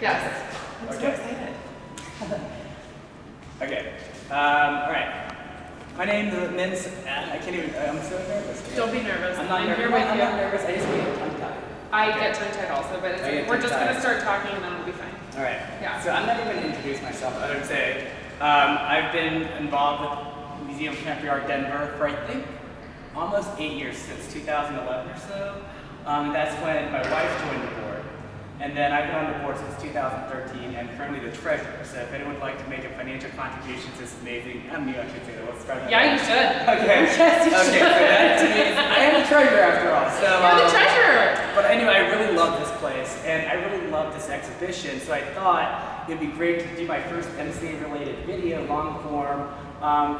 Yes. I'm so excited. Okay. All right. My name is Mince. I can't even. I'm so nervous. Don't be nervous. I'm not nervous. Here with I'm you. not nervous. I just get tongue-tied. I get tongue-tied also, but we're just going to start talking and then we'll be fine. All right. Yeah. So I'm not even going to introduce myself. Other than say, I've been involved with Museum of Contemporary Art Denver for I think almost 8 years, since 2011 or so. That's when my wife joined the board. And then I've been on the board since 2013 and currently the treasurer. So if anyone would like to make a financial contribution to this amazing, I should say that. Let's start that. Yeah, you should. Okay. Yes, you should. Okay, so that to me is, I am the treasurer after all. So, You're the treasurer. But anyway, I really love this place and I really love this exhibition. So I thought it'd be great to do my first MCA related video, long form,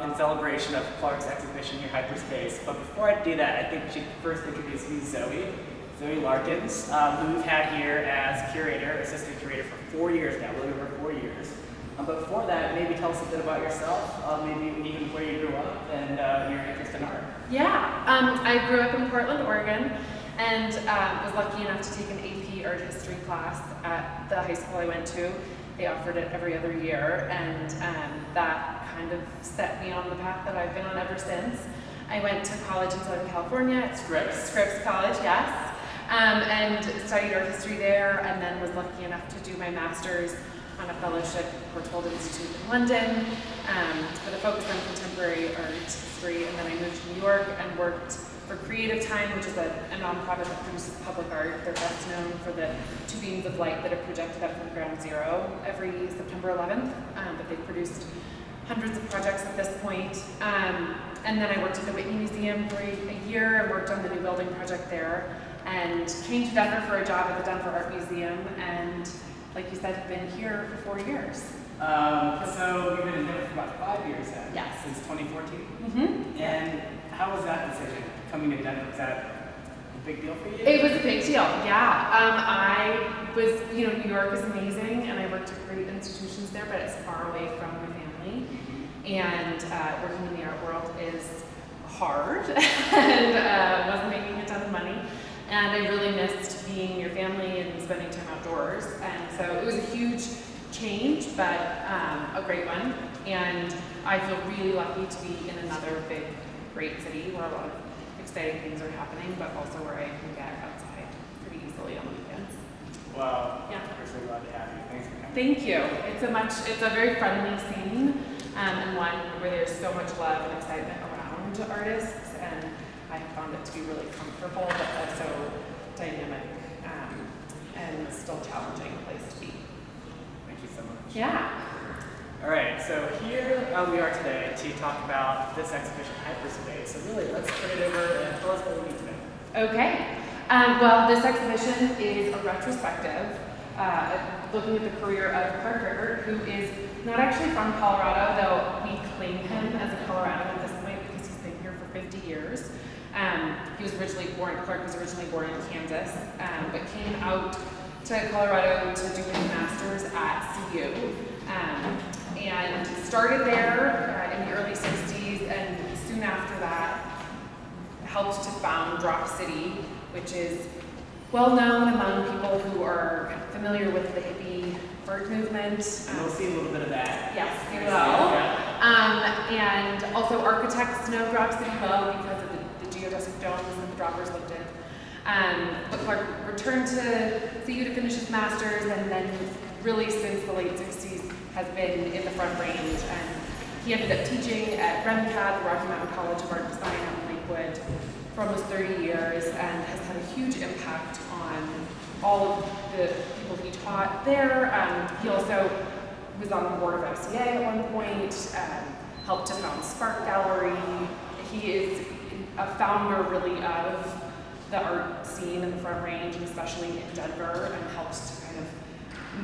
in celebration of Clark's exhibition here, Hyperspace. But before I do that, I think we should first introduce you, Zoe Larkins, who we've had here as curator, assistant curator for 4 years now, really over 4 years. But before that, maybe tell us a bit about yourself, maybe even where you grew up and your interest in art. Yeah, I grew up in Portland, Oregon, and was lucky enough to take an AP art history class at the high school I went to. They offered it every other year, and that kind of set me on the path that I've been on ever since. I went to college in Southern California at Scripps College, yes. And studied art history there, and then was lucky enough to do my master's on a fellowship at Courtauld Institute in London with a focus on contemporary art history. And then I moved to New York and worked for Creative Time, which is a nonprofit that produces public art. They're best known for the 2 beams of light that are projected up from Ground Zero every September 11th. But they've produced hundreds of projects at this point. And then I worked at the Whitney Museum for a year and worked on the new building project there. And came to Denver for a job at the Denver Art Museum, and like you said, been here for 4 years. So you've been in Denver for about 5 years then? Yes. Since 2014? Mm-hmm. And how was that decision, coming to Denver? Was that a big deal for you? It was a big deal, yeah. I was, New York is amazing, and I worked at great institutions there, but it's far away from my family. And working in the art world is hard, and wasn't making a ton of money. And I really missed being near family and spending time outdoors. And so it was a huge change, but a great one. And I feel really lucky to be in another big, great city where a lot of exciting things are happening, but also where I can get outside pretty easily on the weekends. Well, yeah. We're so glad to have you. Thanks for coming. Thank you. It's a very friendly scene, and one where there's so much love and excitement around artists. And I found it to be really comfortable, but also dynamic and still challenging place to be. Thank you so much. Yeah. All right, so here we are today to talk about this exhibition, Hyperspace. So really, let's turn it over and tell us what we need to know. Okay. Well, this exhibition is a retrospective looking at the career of Clark Richert, who is not actually from Colorado, though we claim him as a Coloradan at this point because he's been here for 50 years. Clark was originally born in Kansas, but came out to Colorado to do his master's at CU. And started there in the early 60s, and soon after that helped to found Drop City, which is well known among people who are familiar with the hippie art movement. We'll see a little bit of that. Yes, you will. And also architects know Drop City well because of the geodesic domes that the droppers lived in. But Clark returned to CU to finish his master's, and then really since the late 60s has been in the Front Range. And he ended up teaching at REMCAD, the Rocky Mountain College of Art and Design out in Lakewood, for almost 30 years, and has had a huge impact on all of the people he taught there. He also was on the board of MCA at one point, helped to found Spark Gallery. He is a founder really of the art scene in the Front Range, and especially in Denver, and helps to kind of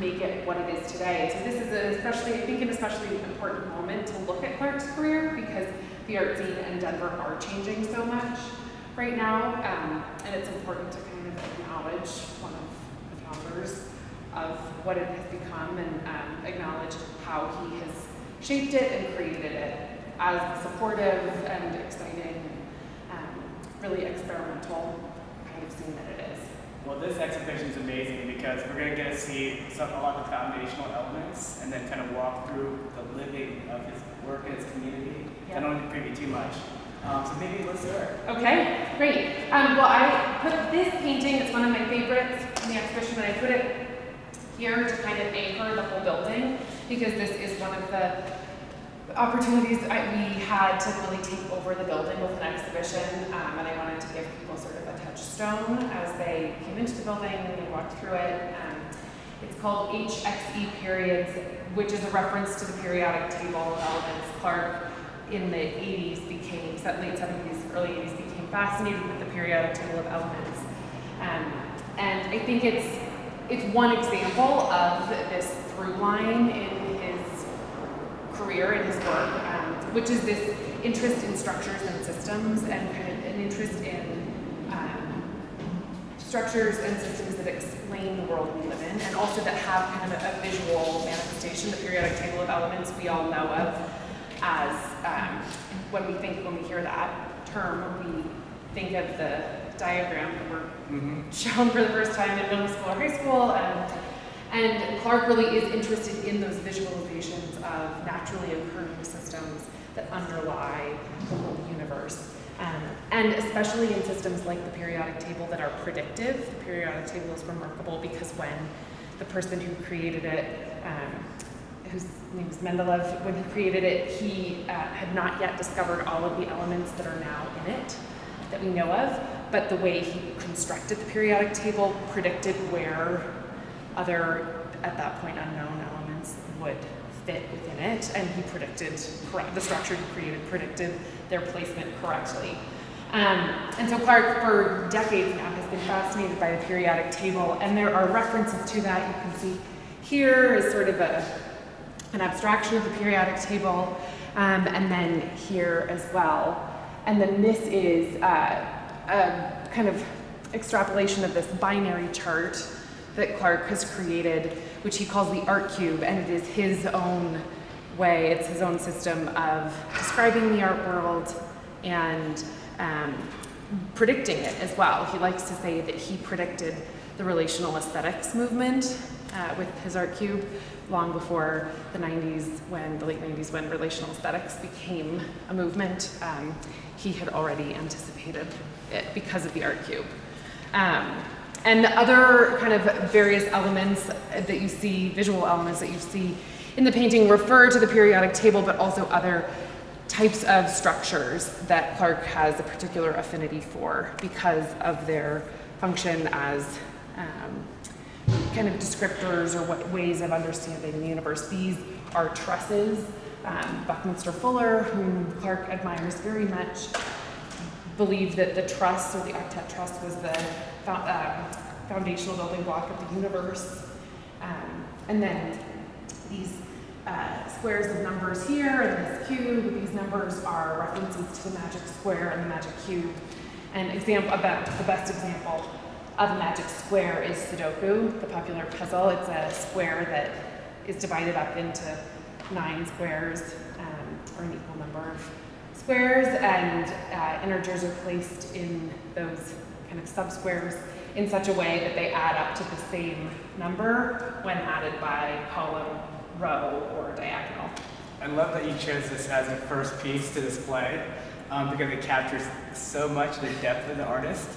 make it what it is today. So this is an especially important moment to look at Clark's career, because the art scene in Denver are changing so much right now, and it's important to kind of acknowledge one of the founders of what it has become, and acknowledge how he has shaped it and created it as supportive and exciting and really experimental kind of scene that it is. Well, this exhibition is amazing because we're going to get to see a lot of the foundational elements and then kind of walk through the living of his work and his community. Yeah. I don't want to preview too much. So maybe let's start. Okay, great. Well, I put this painting, it's one of my favorites in the exhibition, and I put it here to kind of anchor the whole building because this is one of the opportunities we had to really take over the building with an exhibition, and I wanted to give people sort of a touchstone as they came into the building and they walked through it. It's called HXE Periods, which is a reference to the periodic table of elements. Clark in the 80s became, late 70s, early 80s, became fascinated with the periodic table of elements. And I think it's one example of this through line in his career, in his work, which is this interest in structures and systems and kind of an interest in structures and systems that explain the world we live in and also that have kind of a visual manifestation. The periodic table of elements we all know of as when we hear that term, we think of the diagram that were shown for the first time in middle school or high school. And Clark really is interested in those visualizations of naturally occurring systems that underlie the whole universe. And especially in systems like the periodic table that are predictive. The periodic table is remarkable because when the person who created it, whose name is Mendeleev, when he created it, he had not yet discovered all of the elements that are now in it that we know of, but the way he constructed the periodic table predicted where other, at that point, unknown elements would fit within it, and he predicted, the structure he created predicted their placement correctly. And so Clark, for decades now, has been fascinated by the periodic table, and there are references to that. You can see here is sort of an abstraction of the periodic table, and then here as well. And then this is a kind of extrapolation of this binary chart that Clark has created, which he calls the art cube, and it is his own way, it's his own system of describing the art world and predicting it as well. He likes to say that he predicted the relational aesthetics movement with his art cube long before the late 90s, when relational aesthetics became a movement. He had already anticipated it because of the art cube. And the other kind of various elements that you see, visual elements that you see in the painting refer to the periodic table, but also other types of structures that Clark has a particular affinity for because of their function as kind of descriptors or ways of understanding the universe. These are trusses. Buckminster Fuller, whom Clark admires very much, believed that the truss, or the octet truss, was the foundational building block of the universe. And then these squares of numbers here and this cube, these numbers are references to the magic square and the magic cube. And the best example of a magic square is Sudoku, the popular puzzle. It's a square that is divided up into 9 squares, or an equal number of squares, and integers are placed in those kind of sub-squares in such a way that they add up to the same number when added by column, row, or diagonal. I love that you chose this as a first piece to display because it captures so much the depth of the artist.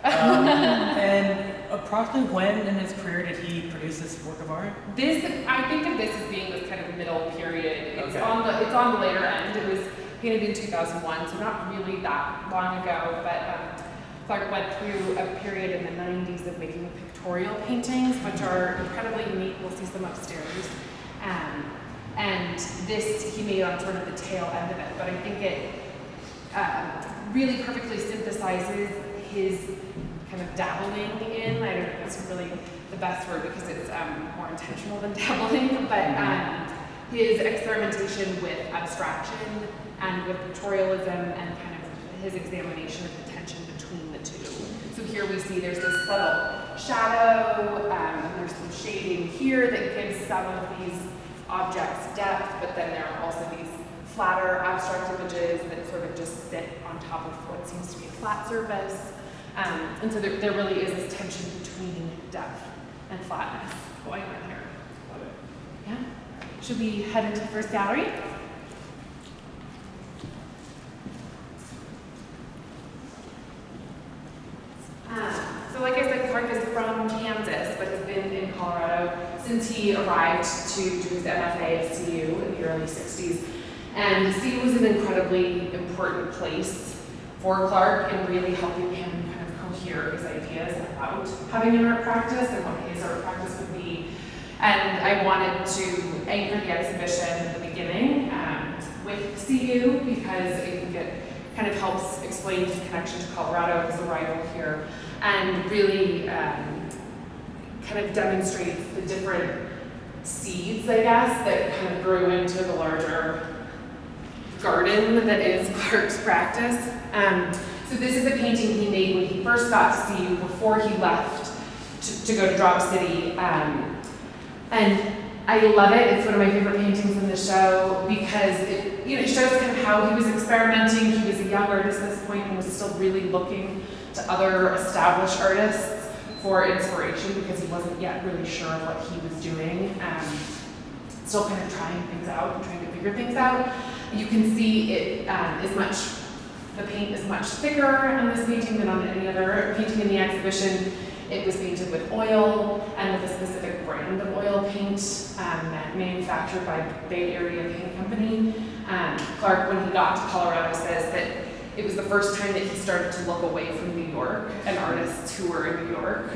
And approximately when in his career did he produce this work of art? I think of this as being this kind of middle period. It's Okay. on the later end. It was painted in 2001, so not really that long ago, but Clark went through a period in the 90s of making pictorial paintings, which are incredibly unique. We'll see some upstairs. And this he made on sort of the tail end of it, but I think it really perfectly synthesizes his kind of dabbling in, I don't know if that's really the best word because it's more intentional than dabbling, but his experimentation with abstraction and with pictorialism and kind of his examination of the tension between the two. So here we see there's this subtle shadow, there's some shading here that gives some of these objects depth, but then there are also these flatter abstract images that sort of just sit on top of what seems to be a flat surface. And so there really is this tension between depth and flatness going on here. Love it. Yeah. Should we head into the first gallery? So like I said, Clark is from Kansas, but has been in Colorado since he arrived to do his MFA at CU in the early 60s. And CU was an incredibly important place for Clark in really helping him kind of cohere his ideas about having an art practice and what his art practice would be. And I wanted to anchor the exhibition at the beginning with CU because I think it kind of helps explain his connection to Colorado as a rival here, and really kind of demonstrates the different seeds, I guess, that kind of grew into the larger garden that is Clark's practice. So this is a painting he made when he first got to CU before he left to go to Drop City. And I love it. It's one of my favorite paintings in the show because it shows kind of how he was experimenting. He was a young artist at this point and was still really looking to other established artists for inspiration because he wasn't yet really sure what he was doing. Still kind of trying things out and trying to figure things out. You can see the paint is much thicker on this painting than on any other painting in the exhibition. It was painted with oil and with a specific brand of oil paint manufactured by Bay Area Paint Company. Clark, when he got to Colorado, says that it was the first time that he started to look away from New York and artists who were in New York,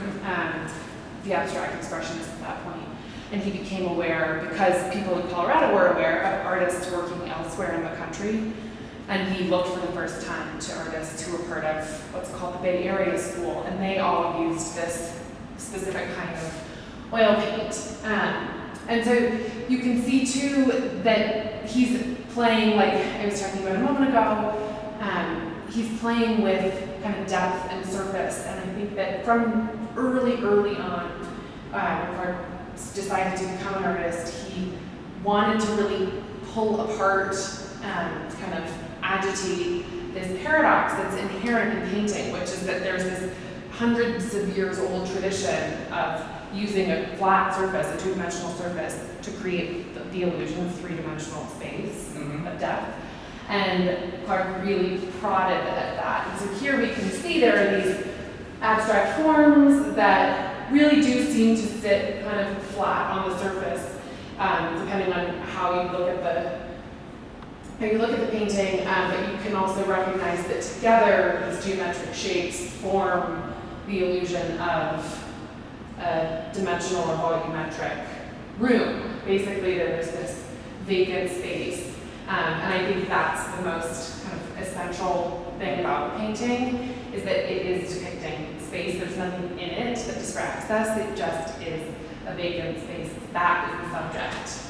the abstract expressionists at that point. And he became aware, because people in Colorado were aware of artists working elsewhere in the country, and he looked for the first time to artists who were part of what's called the Bay Area School, and they all used this specific kind of oil paint. And so you can see too that he's playing, like I was talking about a moment ago, he's playing with kind of depth and surface, and I think that from early on, when Clark decided to become an artist, he wanted to really pull apart, kind of agitate this paradox that's inherent in painting, which is that there's this hundreds of years old tradition of using a flat surface, a two-dimensional surface, to create the illusion of three-dimensional space, of depth. And Clark really prodded at that. And so here we can see there are these abstract forms that really do seem to sit kind of flat on the surface, depending on how you look at the painting, but you can also recognize that together these geometric shapes form the illusion of a dimensional or volumetric room. Basically, there's this vacant space, and I think that's the most kind of essential thing about the painting, is that it is depicting space. There's nothing in it that distracts us. It just is a vacant space. That is the subject.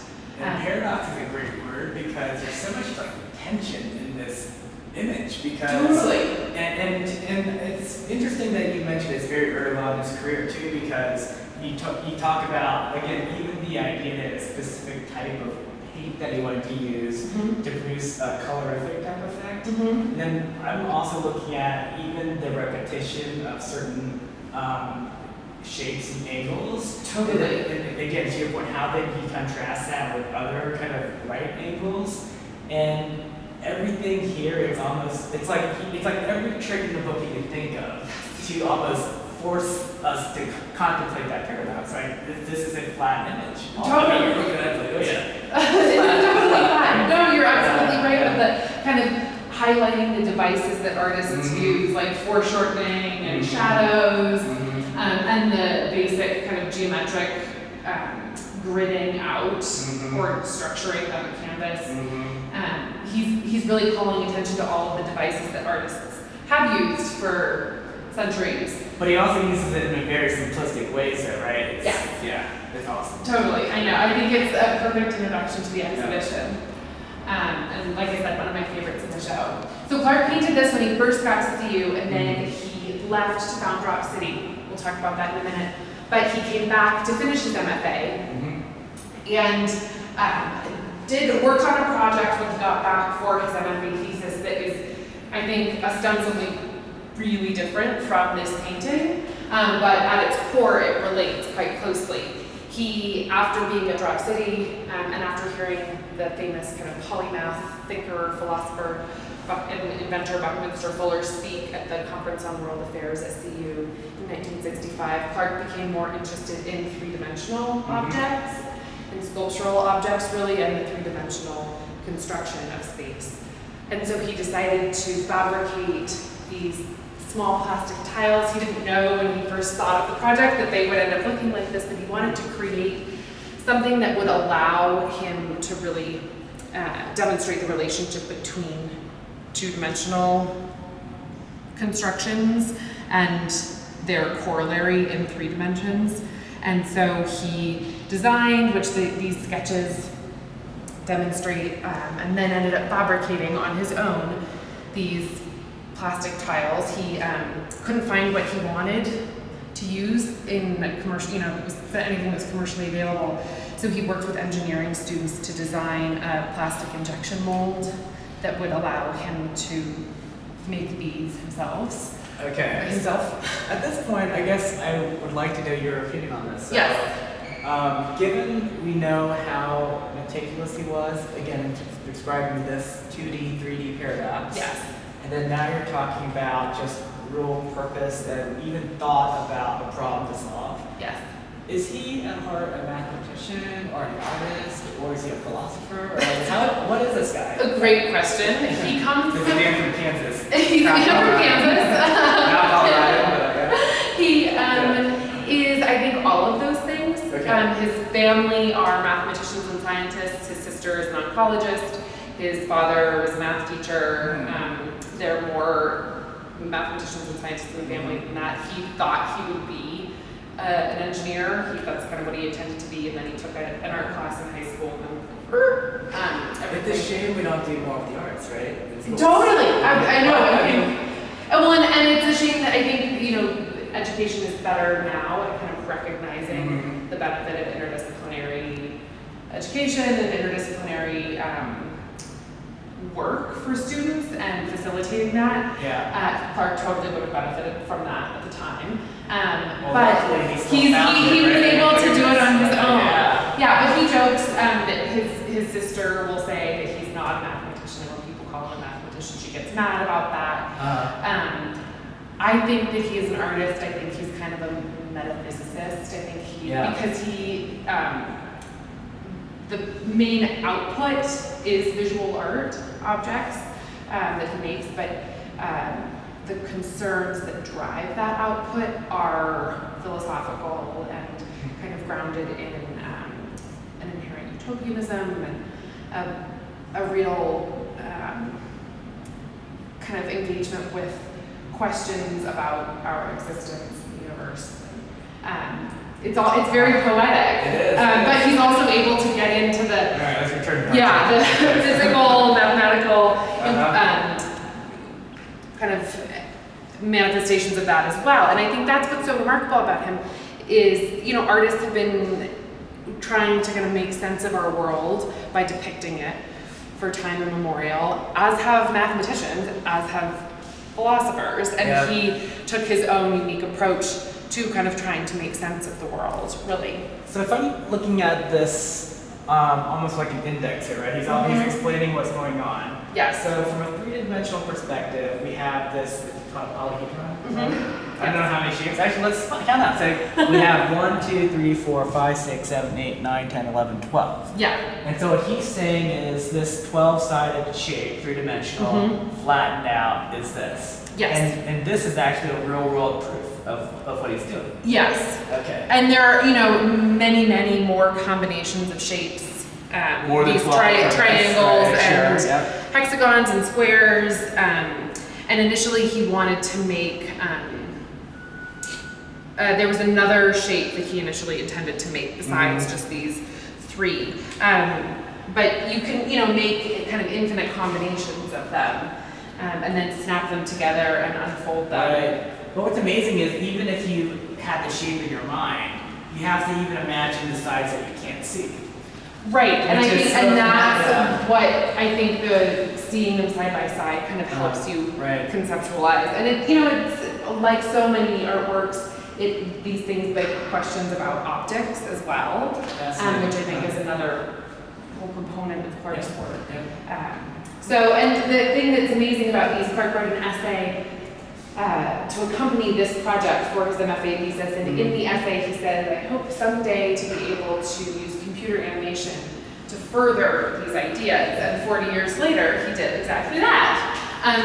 And paradox is a great word because there's so much like tension in this image. Because totally. And it's interesting that you mentioned it's very early on in his career too, because you talk about, again, even the idea that a specific type of paint that he wanted to use to produce a colorific type effect. And then I'm also looking at even the repetition of certain shapes and angles. Totally. And again, to your point, how then he contrasts that with other kind of right angles. And everything here, it's like every trick in the book you can think of to almost force us to contemplate that paradox. Like, this is a flat image. Totally. You're looking at it like, oh yeah. It's totally fine. No, you're absolutely right with the kind of highlighting the devices that artists use, like foreshortening and shadows, and the basic kind of geometric gridding out or structuring of a canvas. He's really calling attention to all of the devices that artists have used for centuries. But he also uses it in a very simplistic way, so right? Yes. Yeah, it's awesome. Totally, I know. I think it's a perfect introduction to the exhibition. And like I said, one of my favorites in the show. So Clark painted this when he first got to CU, and then he left to found Drop City. We'll talk about that in a minute. But he came back to finish his MFA, and worked on a project when he got back for his MFA thesis that is, I think, ostensibly really different from this painting, but at its core it relates quite closely. He, after being at Drop City, and after hearing the famous kind of polymath thinker, philosopher, and inventor Buckminster Fuller speak at the Conference on World Affairs at CU in 1965, Clark became more interested in three-dimensional objects, and sculptural objects really, and the three-dimensional construction of space. And so he decided to fabricate these small plastic tiles. He didn't know when he first thought of the project that they would end up looking like this, but he wanted to create something that would allow him to really demonstrate the relationship between two-dimensional constructions and their corollary in 3 dimensions. And so he designed, which these sketches demonstrate, and then ended up fabricating on his own these plastic tiles. He couldn't find what he wanted to use in commercial, anything that was commercially available. So he worked with engineering students to design a plastic injection mold that would allow him to make these himself. Okay. Himself. At this point, I guess I would like to know your opinion on this. So, Yes. Given we know how meticulous he was, again, in describing this 2D, 3D paradox. Yes. And then now you're talking about just real purpose and even thought about a problem to solve. Yes. Is he at heart a mathematician or an artist, or is he a philosopher? Or like, what is this guy? A great question. He comes He's a man from Kansas. He's a man from Kansas. Not Colorado, but He is, I think, all of those things. Okay. His family are mathematicians and scientists. His sister is an oncologist. His father was a math teacher. There are more mathematicians and scientists in the family than that. He thought he would be an engineer. That's kind of what he intended to be, and then he took an art class in high school. It's a shame we don't do more of the arts, right? Totally. I know. Well, and it's a shame that I think, education is better now at kind of recognizing the benefit of interdisciplinary education and interdisciplinary work for students and facilitating that. Yeah. Clark totally would have benefited from that at the time. Well, But he was able to do it on his own. Yeah, but he jokes that his sister will say that he's not a mathematician, and when people call him a mathematician, she gets mad about that. I think that he is an artist. I think he's kind of a metaphysicist. I think because he, the main output is visual art objects that he makes, but the concerns that drive that output are philosophical and kind of grounded in an inherent utopianism and a real kind of engagement with questions about our existence in the universe. It's very poetic. It is. But he's also able to get into the All right, let's return to the physical, mathematical kind of manifestations of that as well. And I think that's what's so remarkable about him is, artists have been trying to kind of make sense of our world by depicting it for time immemorial, as have mathematicians, as have philosophers. And he took his own unique approach to kind of trying to make sense of the world, really. So if I'm looking at this almost like an index here, right? He's explaining what's going on. Yes. So from a three-dimensional perspective, we have this called polyhedron. I don't know how many shapes. Actually, let's count out. So we have 1, 2, 3, 4, 5, 6, 7, 8, 9, 10, 11, 12. Yeah. And so what he's saying is this 12-sided shape, three-dimensional, flattened out, is this. Yes. And this is actually a real-world proof of what he's doing. Yes. Okay. And there are, many, many more combinations of shapes. More than these 12, triangles right, and sure, hexagons and squares. And initially he wanted to make, there was another shape that he initially intended to make besides just these 3. But you can, make kind of infinite combinations of them and then snap them together and unfold them. Right. But what's amazing is even if you had the shape in your mind, you have to even imagine the sides that you can't see. Right, and I think, Which is and so that's what I think the seeing them side by side kind of helps you Right. conceptualize. And it, you know, it's like so many artworks, these things beg questions about optics as well, which I think is another whole component of Clark's work. So, and the thing that's amazing about these, Clark wrote an essay to accompany this project for his MFA thesis, and in the essay he said, I hope someday to be able to use computer animation to further these ideas, and 40 years later he did exactly that.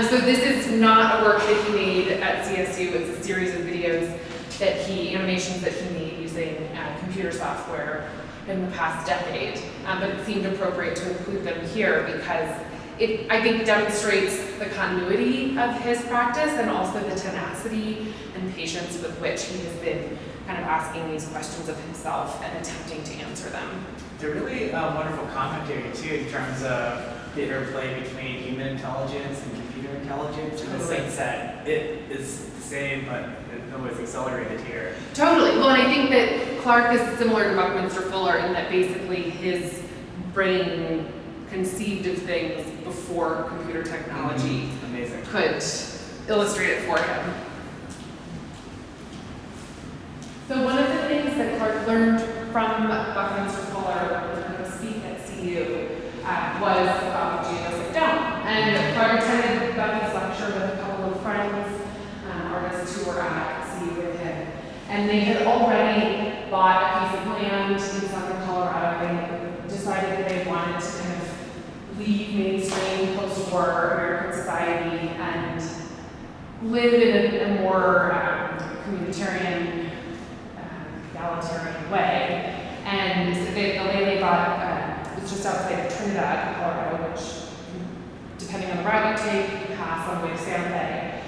So this is not a work that he made at CSU, it's a series of videos animations that he made using computer software in the past decade, but it seemed appropriate to include them here because it, I think, demonstrates the continuity of his practice and also the tenacity and patience with which he has been kind of asking these questions of himself and attempting to answer them. They're really wonderful commentary too in terms of the interplay between human intelligence and computer intelligence in the sense that it is the same but in no way it's accelerated here. Totally. Well, and I think that Clark is similar to Buckminster Fuller in that basically his brain conceived of things before computer technology Amazing. could illustrate it for him. So one of the things that Clark learned from Buckminster Fuller when he speak at CU was about the geodesic dome. And Clark attended Bucky's lecture with a couple of friends, artists who were at CU with him. And they had already bought a piece of land in southern Colorado. They decided that they wanted to kind of leave mainstream post-war American society and live in a more communitarian, egalitarian way. And the land they bought was just outside of Trinidad, Colorado, which, depending on the route you take, you pass on the way to Santa Fe.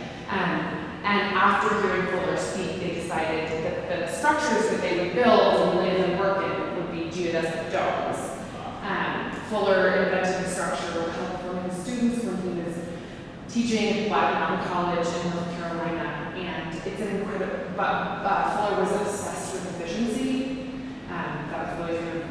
And after hearing Fuller speak, they decided that the structures that they would build and live and work in would be geodesic domes. Fuller invented the structure with help from his students when he was teaching at Black Mountain College in North Carolina, and it's an incredible, Fuller was obsessed with efficiency. That was really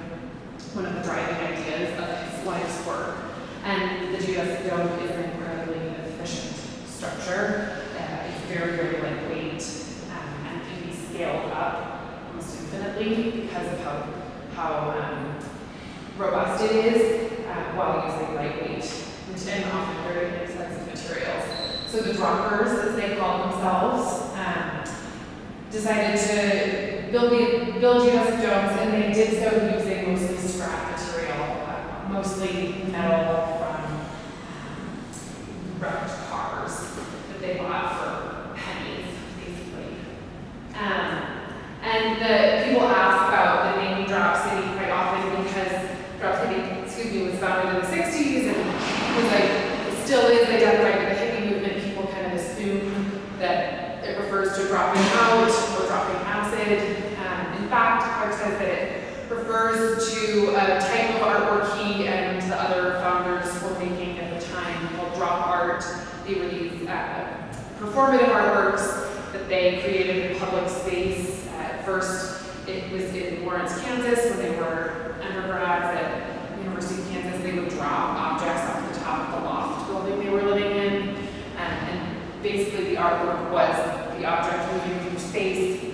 one of the driving ideas of his life's work. And the geodesic dome is an incredibly efficient structure. It's very, very lightweight and can be scaled up almost infinitely because of how robust it is while using lightweight and often very inexpensive materials. So the droppers, as they call themselves, decided to build geodesic domes, and they did so using mostly scrap material, mostly metal from wrecked cars that they bought for pennies, basically. And the people ask about the name Drop City quite often because Drop City, was founded in the 60s and was it still is identified with the hippie movement. People kind of assume that it refers to dropping out or dropping acid. In fact, Clark says that it refers to a type of artwork he and the other founders were making at the time called drop art. They were these performative artworks that they created in public space. At first, it was in Lawrence, Kansas, when they were undergrads at University of Kansas. They would drop objects off the top of the loft building they were living in, and basically the artwork was the object moving through space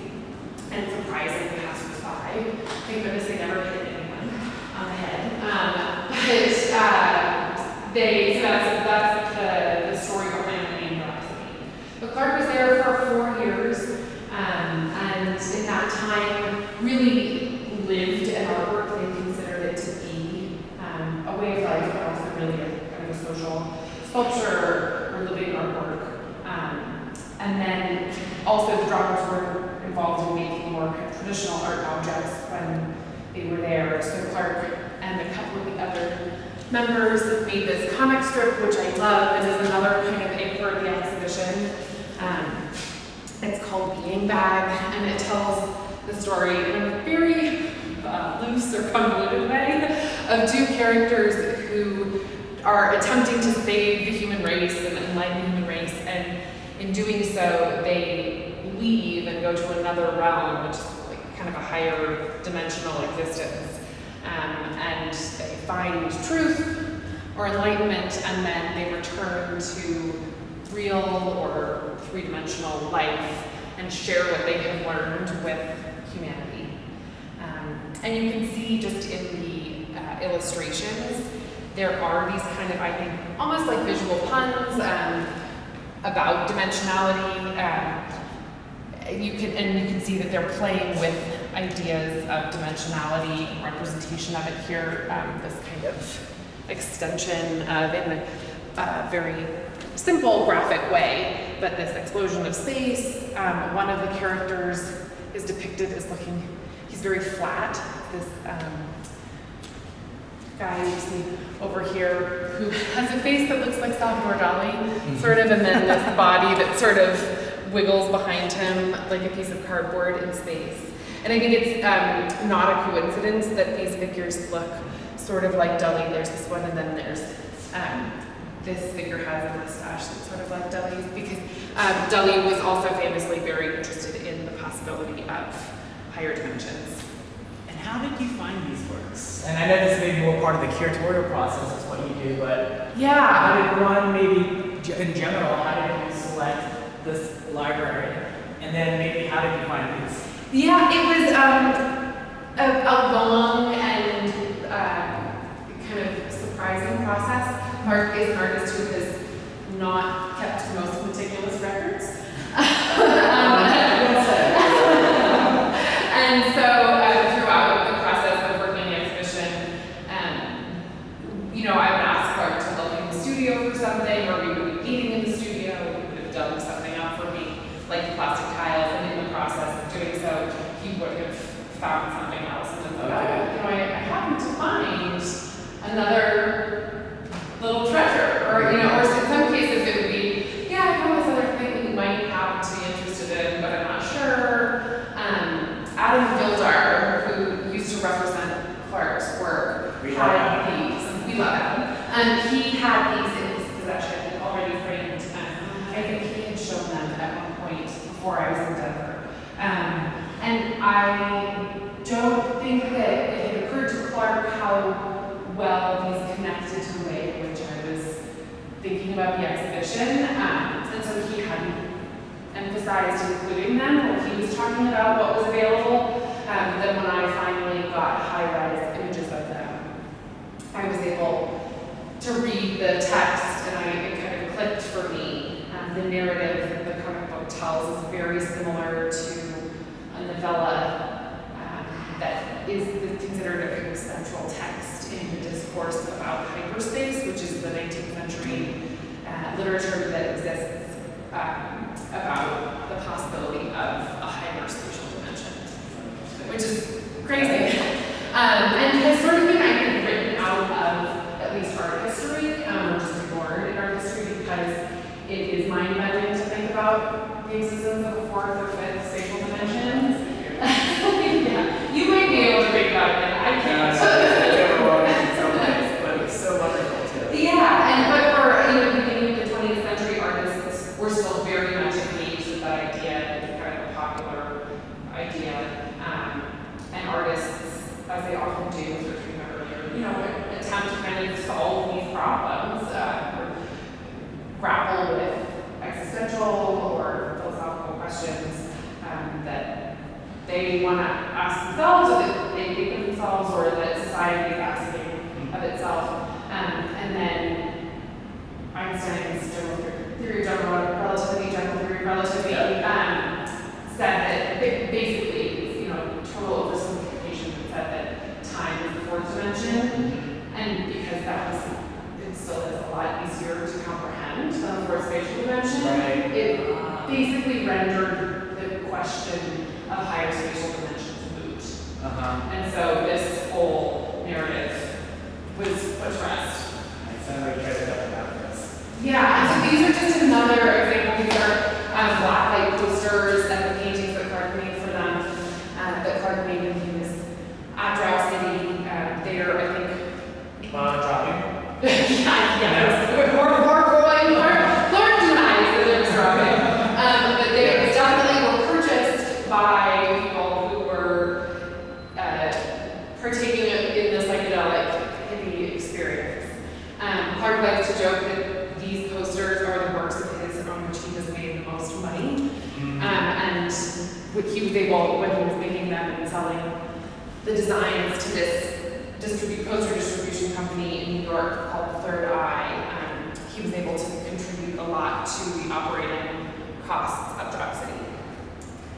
and surprising the passersby. Thank goodness they never hit anyone on the head. So that's the story behind the name Drop City. But Clark was there for 4 years, and in that time really lived an artwork. They considered it to be a way of life, but also really a kind of a social sculpture or living artwork. And then also the droppers were involved in making more kind of traditional art objects when they were there. So Clark and a couple of the other members made this comic strip, which I love. It is another kind of anchor of the exhibition. It's called Being Bag, and it tells the story in a very loose or convoluted way of two characters who are attempting to save the human race and enlighten the human race, and in doing so, they leave and go to another realm, which is like kind of a higher dimensional existence. And they find truth, or enlightenment, and then they return to real or three-dimensional life and share what they have learned with humanity. And you can see just in the illustrations, there are these kind of, I think, almost like visual puns about dimensionality. You can see that they're playing with ideas of dimensionality and representation of it here. This kind of extension of, in a very simple graphic way, but this explosion of space. One of the characters is depicted as looking, he's very flat. This guy you see over here who has a face that looks like Salvador Dali, sort of, and then this body that sort of wiggles behind him like a piece of cardboard in space. And I think it's not a coincidence that these figures look sort of like Dali. There's this one, and then there's this figure has a mustache that's sort of like Dali's, because Dali was also famously very interested in the possibility of higher dimensions. And how did you find these works? And I know this may be more part of the curatorial process, is what you do, but yeah, how did one, maybe in general, how did you select this library? And then maybe how did you find these? Yeah, it was a long and kind of surprising process. Mark is an artist who has not kept the most meticulous records. And so throughout the process of working on the exhibition, you know, I would ask Clark to look in the studio for something, or we would be eating in the studio, he would have dug something up for me, like the plastic tiles, and in the process of doing so, he would have found something else. And then, you know, I happened to find another little treasure, or, you know, or in some cases it would be, yeah, I know this other thing that you might happen to be interested in, but I'm not sure. Adam Gildar, who used to represent Clark's work, had these. We love Adam. He had these in his possession, already framed. I think he had shown them at one point before I was in Denver. And I don't think that it had occurred to Clark how well these connected to the way in which I was thinking about the exhibition. And so he hadn't emphasized including them when he was talking about what was available. Then when I finally got high-res images of them, I was able to read the text, and it kind of clicked for me. The narrative that the comic book tells is very similar to a novella that is considered a conceptual text in the discourse about hyperspace, which is the 19th century literature that exists about the possibility of a hyperspatial dimension, which is crazy. And has sort of been, I think, written out of at least art history, or just ignored in art history, because it is mind-bending to think about the existence of a fourth or fifth spatial dimensions. Yeah, you might be able to read about it, but I can't. But it's so wonderful too. Yeah, but for, you know, the beginning of the 20th century, artists were still very much engaged with that idea. It's kind of a popular idea. And artists, as they often do, as we were talking about earlier, you know, attempt to kind of solve these problems, or grapple with existential or philosophical questions that they want to ask themselves, or that they think of themselves, or that society is asking of itself. And then Einstein's theory of general relativity said that basically, you know, total oversimplification, said that time is the fourth dimension, and because it still is a lot easier to comprehend than the fourth spatial dimension, right. It basically rendered the question of higher spatial dimensions moot. And so this whole narrative was addressed. I'm really excited about this. Yeah, and so these are just another example. These are black light posters and the paintings that Clark made for them, that Clark made when he was at Drow City. They're, I think, Dropping? yeah. Clark denies that it was dropping. But they definitely were purchased by people who were partaking in the psychedelic hippie experience. Clark likes to joke that these posters are the works of his on which he has made the most money. And he was able, when he was making them and selling the designs to this poster distribution company in New York called Third Eye, he was able to contribute a lot to the operating costs of Drop City.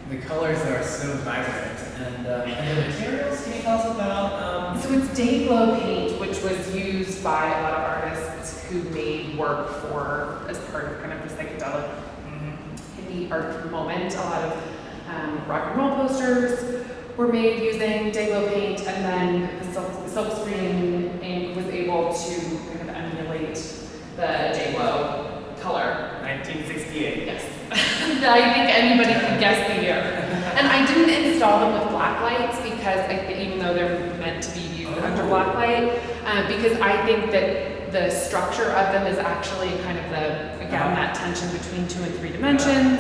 The colors are so vibrant, and the materials, can you tell us about? So it's day glow paint, which was used by a lot of artists who made work for, as part of kind of the psychedelic hippie art moment. A lot of rock and roll posters were made using day glow paint, and then the silk screen ink was able to kind of emulate the day glow color. 1968. Yes. I think anybody could guess the year. And I didn't install them with black lights because even though they're meant to be used under black light, because I think that the structure of them is actually kind of that tension between 2 and 3 dimensions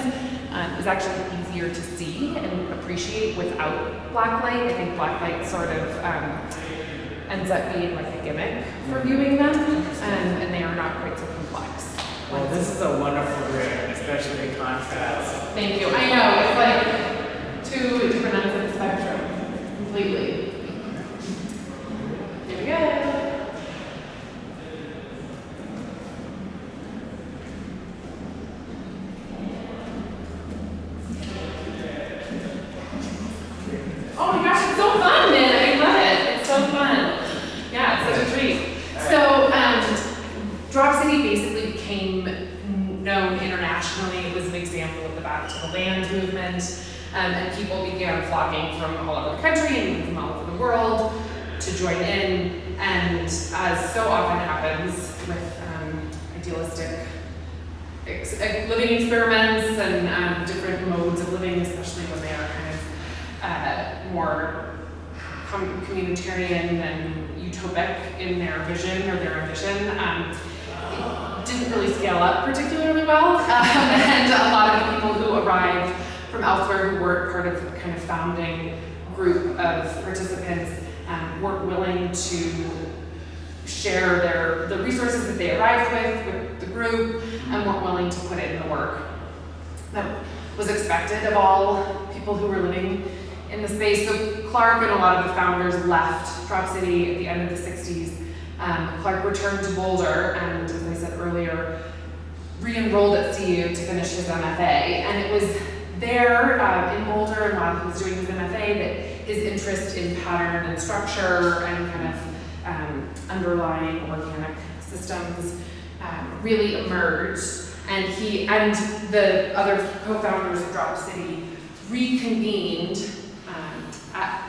is actually easier to see and appreciate without black light. I think black light sort of ends up being like a gimmick for viewing them, and they are not quite so complex. Well, this is a wonderful grid, especially in contrast. Thank you. I know, it's like 2 different ends of the spectrum, completely. Here we go. Oh my gosh, it's so fun, man. I love it. It's so fun. Yeah, it's such a treat. So, Drop City basically became known internationally. It was an example of the Back to the Land movement, and people began flocking from all over the country and even from all over the world to join in. And as so often happens with idealistic living experiments and different modes of living, especially when they are kind of more communitarian and utopic in their vision or their ambition, it didn't really scale up particularly well. And a lot of the people who arrived from elsewhere who weren't part of the kind of founding group of participants weren't willing to share the resources that they arrived with the group and weren't willing to put in the work that was expected of all people who were living in the space. So Clark and a lot of the founders left Drop City at the end of the 60s. Clark returned to Boulder and, as I said earlier, re-enrolled at CU to finish his MFA. And it was there in Boulder and while he was doing his MFA that his interest in pattern and structure and kind of underlying organic systems really emerged. And he and the other co-founders of Drop City reconvened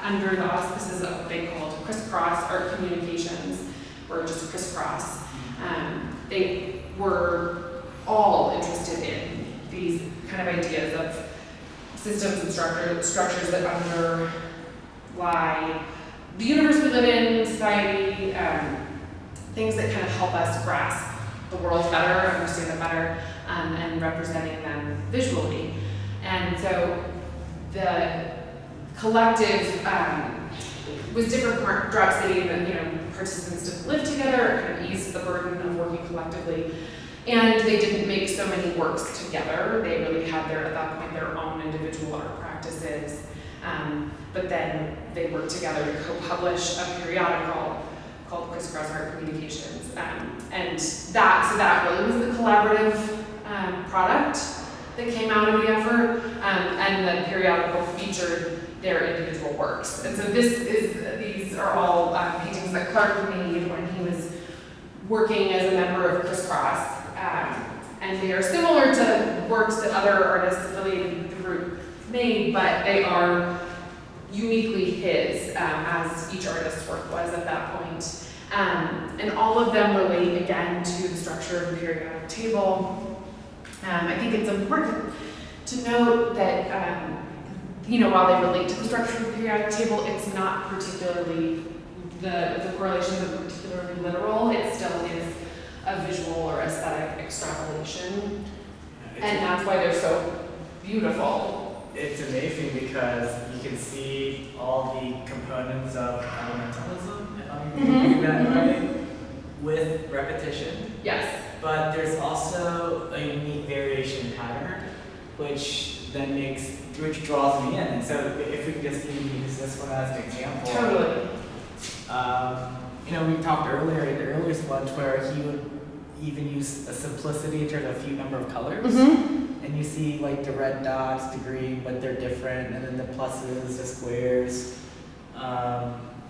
under the auspices of what they called crisscross art communications, or just crisscross. They were all interested in these kind of ideas of systems and structures that underlie the universe we live in, society, things that kind of help us grasp the world better, understand it better, and representing them visually. And so the collective was different from Drop City, but participants didn't live together, it kind of eased the burden of working collectively. And they didn't make so many works together. They really had at that point, their own individual art practices. But then they worked together to co-publish a periodical called Crisscross Art Communications. And that really was the collaborative product that came out of the effort. And the periodical featured their individual works. And so these are all paintings that Clark made when he was working as a member of Crisscross. And they are similar to works that other artists affiliated with the group made, but they are uniquely his, as each artist's work was at that point. And all of them relate again to the structure of the periodic table. I think it's important to note that while they relate to the structure of the periodic table, it's not particularly, the correlations are particularly literal. It still is a visual or aesthetic extrapolation. And that's why they're so beautiful. It's amazing because you can see all the components of elementalism, if I'm using that right, with repetition. Yes. But there's also a unique variation in pattern, which draws me in. And so if we can just use this one as an example. Totally. We talked earlier in the earlier ones where he would even use a simplicity in terms of a few number of colors. And you see like the red dots, the green, but they're different, and then the pluses, the squares.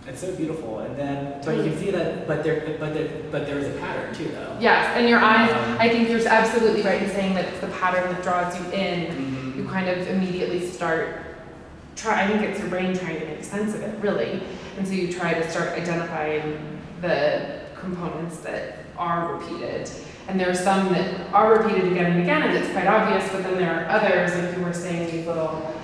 It's so beautiful. And then, but you can see that, but there is a pattern too, though. Yes, and your eyes, I think you're absolutely right in saying that it's the pattern that draws you in. You kind of immediately I think it's your brain trying to make sense of it, really. And so you try to start identifying the components that are repeated. And there are some that are repeated again and again, and it's quite obvious, but then there are others, like you were saying, these little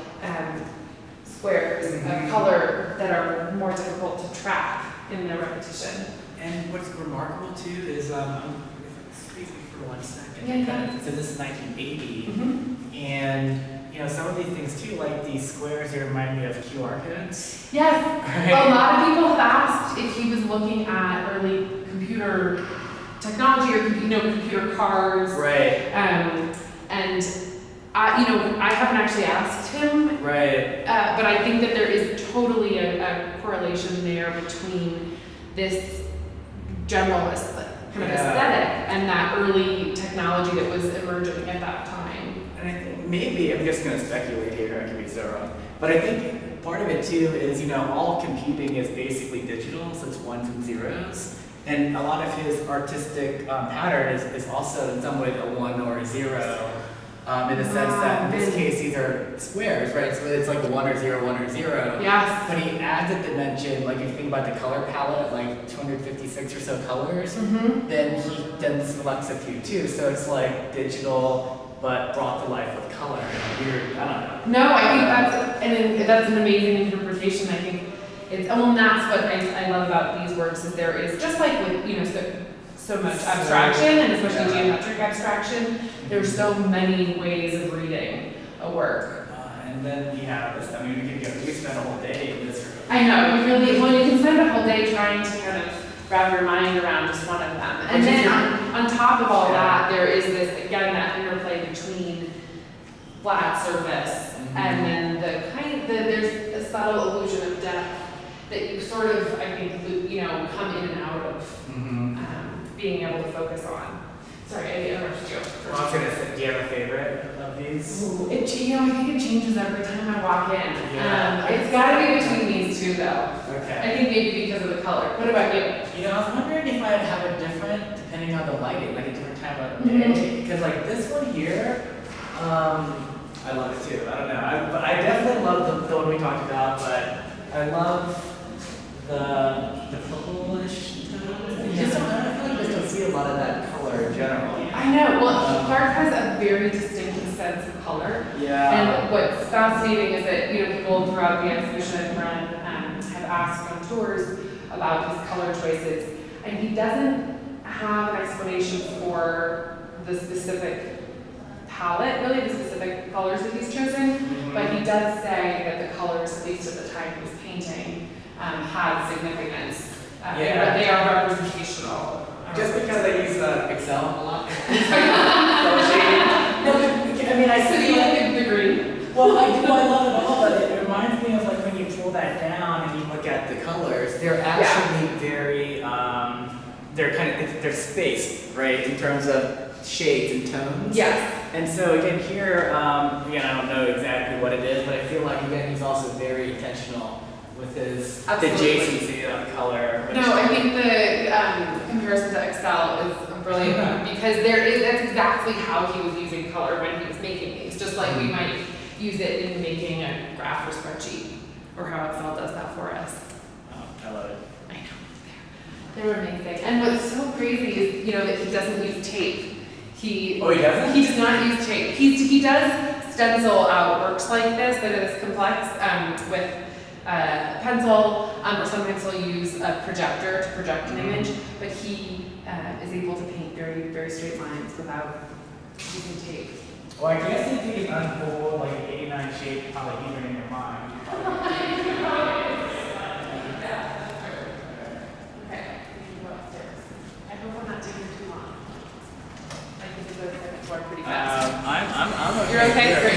squares of color that are more difficult to track in the repetition. And what's remarkable too is, excuse me for 1 second. Yeah. So this is 1980, and some of these things too, like these squares, they remind me of QR codes. Yes, Right? a lot of people have asked if he was looking at early computer technology or computer cards. Right. And I haven't actually asked him. Right. But I think that there is totally a correlation there between this general kind of aesthetic and that early technology that was emerging at that time. And I think maybe, I'm just going to speculate here, I could be so wrong, but I think part of it too is, all computing is basically digital, so it's ones and zeros. And a lot of his artistic pattern is also in some ways a 1 or a 0, in the sense that in this case these are squares, right? So it's like a 1 or 0, 1 or 0. Yes. But he adds a dimension, like if you think about the color palette, like 256 or so colors, then he then selects a few too. So it's like digital, but brought to life with color. Weird, I don't know. No, I think that's an amazing interpretation. I think and that's what I love about these works is there is, just like with, so much abstraction, and especially geometric abstraction, there's so many ways of reading a work. And then we have this, we spent a whole day in this room. I know, you can spend a whole day trying to kind of wrap your mind around just one of them. And then on top of all that, there is this, again, that interplay between flat surface and then there's a subtle illusion of depth that you sort of, I think, come in and out of being able to focus on. Sorry, I interrupted you. Well, I was gonna say, do you have a favorite of these? Ooh, I think it changes every time I walk in. Yeah. It's got to be between these two, though. Okay. I think maybe because of the color. What about you? I was wondering if I'd have it different depending on the lighting, like a different time of day. Because like this one here, I love it too. I don't know. But I definitely love the one we talked about, but I love the purplish tone. I feel like I just don't see a lot of that color in general. I know. Well, Clark has a very distinctive sense of color. Yeah. And what's fascinating is that people throughout the exhibition I've run have asked on tours about his color choices, and he doesn't have an explanation for the specific palette, really the specific colors that he's chosen. But he does say that the colors, at least at the time he was painting, had significance. But they are representational. Just because I use Excel a lot. So you like the green? Well, I do. I love it all, but it reminds me of like when you pull that down and you look at the colors. They're actually very. They're spaced, right, in terms of shades and tones. Yes. And so again here, I don't know exactly what it is, but I feel like again he's also very intentional with his the adjacency of color. No, I think the comparison to Excel is brilliant because that's exactly how he was using color when he was making these. Just like we might use it in making a graph or spreadsheet, or how Excel does that for us. Oh, I love it. I know. They're amazing. And what's so crazy is, that he doesn't use tape. He doesn't? He does not use tape. He does stencil out works like this that is complex with a pencil, or sometimes he'll use a projector to project an image, but he is able to paint very, very straight lines without using tape. Well, I guess if you unfold like an 89 shape polyhedron in your mind, you probably Okay, we can go upstairs. I hope I'm not taking too long. You're okay? Great.